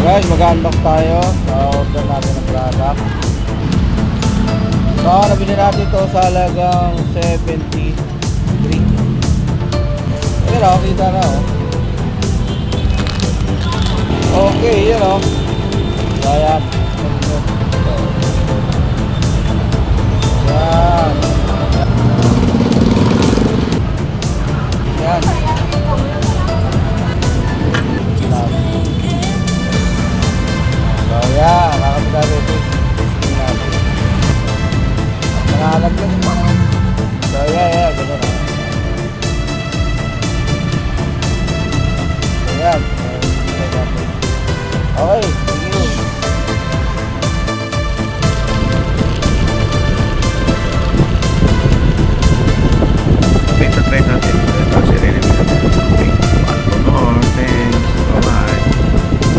Guys, mag-unlock tayo sa order natin ng product. So, nabili natin ito sa halagang 73. Ayan o, kita na o. Okay, yun o. So, ayan. Ayan. Ayan. So, ayan. Nakapit natin ito. Nangalag lang yung mga. So, ayan. Ganun o. So, ayan. Okay.